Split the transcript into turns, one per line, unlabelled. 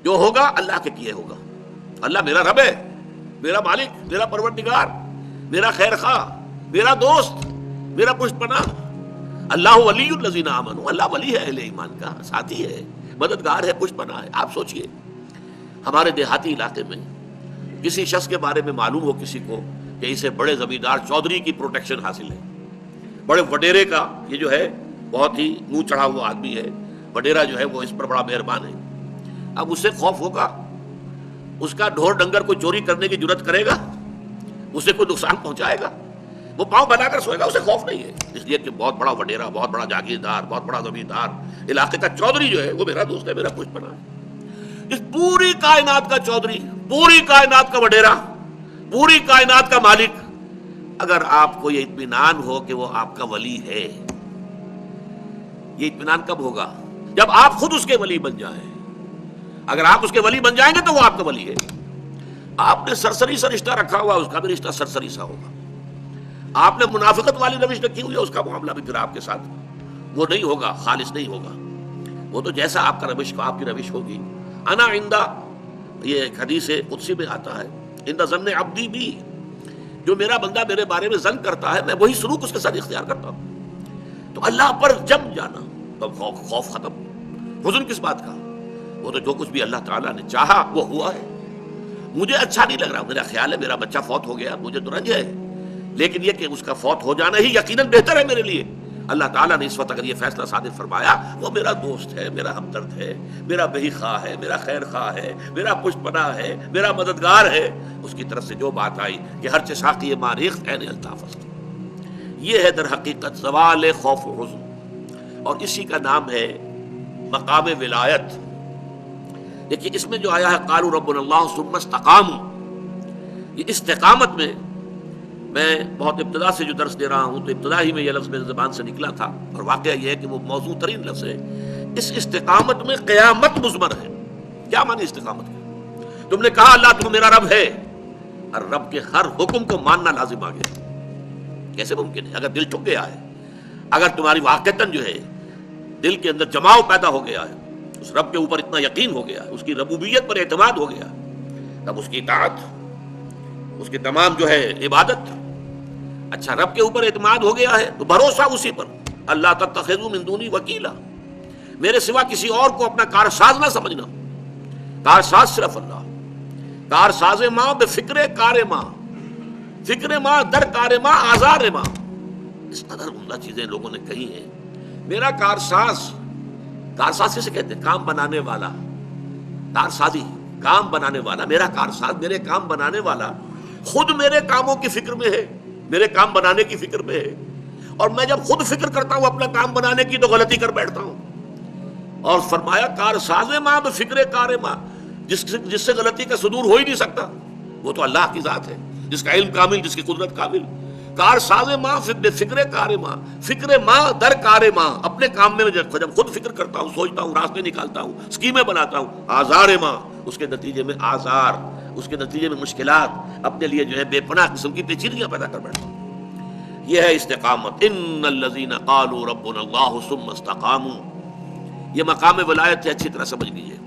جو ہوگا اللہ کے کیے ہوگا. اللہ میرا رب ہے، میرا مالک، میرا پروردگار، میرا خیر خواہ، میرا دوست، میرا پشت پناہ. اللہ ولی الذین آمنوا، اللہ ولی ہے اہل ایمان کا، ساتھی ہے، مددگار ہے، پشت پناہ ہے. آپ سوچئے ہمارے دیہاتی علاقے میں کسی شخص کے بارے میں معلوم ہو کسی کو کہ اسے بڑے زمیندار چودھری کی پروٹیکشن حاصل ہے، بڑے وڈیرے کا، یہ جو ہے بہت ہی منہ چڑھا ہوا آدمی ہے، وڈیرا جو ہے وہ اس پر بڑا مہربان ہے. اب اس سے خوف ہوگا؟ اس کا ڈھور ڈنگر کوئی چوری کرنے کی جرت کرے گا؟ اسے کوئی نقصان پہنچائے گا؟ وہ پاؤں بنا کر سوئے گا، اسے خوف نہیں ہے، اس لیے کہ بہت بڑا وڈیرا، بہت بڑا جاگیردار، بہت بڑا زمیندار، علاقے کا چودھری جو ہے وہ میرا دوست ہے، میرا پشت پناہ ہے. اس پوری کائنات کا چودھری، پوری کائنات کا وڈیرا، پوری کائنات کا مالک، اگر آپ کو یہ اطمینان ہو کہ وہ آپ کا ولی ہے، یہ اطمینان کب ہوگا؟ جب آپ خود اس کے ولی بن جائیں. اگر آپ اس کے ولی بن جائیں گے تو وہ آپ کا ولی ہے. آپ نے سرسری سا رشتہ رکھا ہوا، اس کا بھی رشتہ سرسری سا ہوگا. آپ نے منافقت والی روش رکھی ہوئی ہے، اس کا معاملہ بھی پھر آپ کے ساتھ وہ نہیں ہوگا، خالص نہیں ہوگا. وہ تو جیسا آپ کا روش، آپ کی روش ہوگی. انا عندہ، یہ ایک حدیث قدسی میں آتا ہے، عند ظن عبدی بھی، جو میرا بندہ میرے بارے میں ظن کرتا ہے میں وہی سلوک اس کے ساتھ اختیار کرتا ہوں. تو اللہ پر جم جانا، تو خوف ختم. حزن کس بات کا؟ وہ تو جو کچھ بھی اللہ تعالیٰ نے چاہا وہ ہوا ہے. مجھے اچھا نہیں لگ رہا، میرا خیال ہے میرا بچہ فوت ہو گیا، مجھے تو رنج ہے، لیکن یہ کہ اس کا فوت ہو جانا ہی یقیناً بہتر ہے میرے لیے. اللہ تعالیٰ نے اس وقت اگر یہ فیصلہ صادر فرمایا، وہ میرا دوست ہے، میرا ہمدرد ہے، میرا بہی خواہ ہے، میرا خیر خواہ ہے، میرا پشت پناہ ہے، میرا مددگار ہے. اس کی طرف سے جو بات آئی کہ ہر چساقی ماریخ عین الطاف است، یہ ہے در حقیقت زوال خوف و حزن، اور اسی کا نام ہے مقام ولایت. دیکھیے اس میں جو آیا ہے قالوا ربنا اللہ ثم استقاموا، یہ استقامت میں بہت ابتدا سے جو درس دے رہا ہوں تو ابتدا ہی میں یہ لفظ میری زبان سے نکلا تھا، اور واقعہ یہ ہے کہ وہ موضوع ترین لفظ ہے. اس استقامت میں قیامت مضمر ہے. کیا معنی استقامت کے؟ تم نے کہا اللہ تم میرا رب ہے، اور رب کے ہر حکم کو ماننا لازم آ گیا. کیسے ممکن ہے؟ اگر دل چک گیا ہے، اگر تمہاری واقعتاً جو ہے دل کے اندر جماؤ پیدا ہو گیا ہے، اس رب کے اوپر اتنا یقین ہو گیا، اس کی ربوبیت پر اعتماد ہو گیا، تب اس کی اطاعت، اس کی تمام جو ہے عبادت. اچھا رب کے اوپر اعتماد ہو گیا ہے تو بھروسہ اسی پر، اللہ تتخذوا من دونی وکیلا، میرے سوا کسی اور کو اپنا کارساز نہ سمجھنا. کارساز صرف اللہ. کارساز ماں بے فکر کار ماں، فکر ماں در کار ماں آزار ماں. اس قدر عمدہ چیزیں لوگوں نے کہی ہیں. میرا کارساز، کارساز کسے کہتے ہیں؟ کام بنانے والا، کارسازی، کام بنانے والا. میرا کارساز، میرے کام بنانے والا خود میرے کاموں کی فکر میں ہے، میرے کام بنانے کی فکر میں ہے. اور میں جب خود فکر کرتا ہوں اپنا کام بنانے کی تو غلطی کر بیٹھتا ہوں. اور فرمایا کارساز ماں بفکر کار ماں، جس سے غلطی کا صدور ہو ہی نہیں سکتا، وہ تو اللہ کی ذات ہے، جس کا علم کامل، جس کی قدرت کامل. کارساز ماں فکر کار ماں، فکر ماں در کار ماں. اپنے کام میں جب خود فکر کرتا ہوں، سوچتا ہوں، راستے نکالتا ہوں، اسکیمیں بناتا ہوں، آزار ماں، اس کے نتیجے میں آزار، اس کے نتیجے میں مشکلات، اپنے لیے جو ہے بے پناہ قسم کی پیچیدگیاں پیدا کر بیٹھتا ہوں. یہ ہے استقامت. ان الذین قالوا ربنا اللہ ثم استقاموا، یہ مقام ولایت ہے، اچھی طرح سمجھ لیجیے.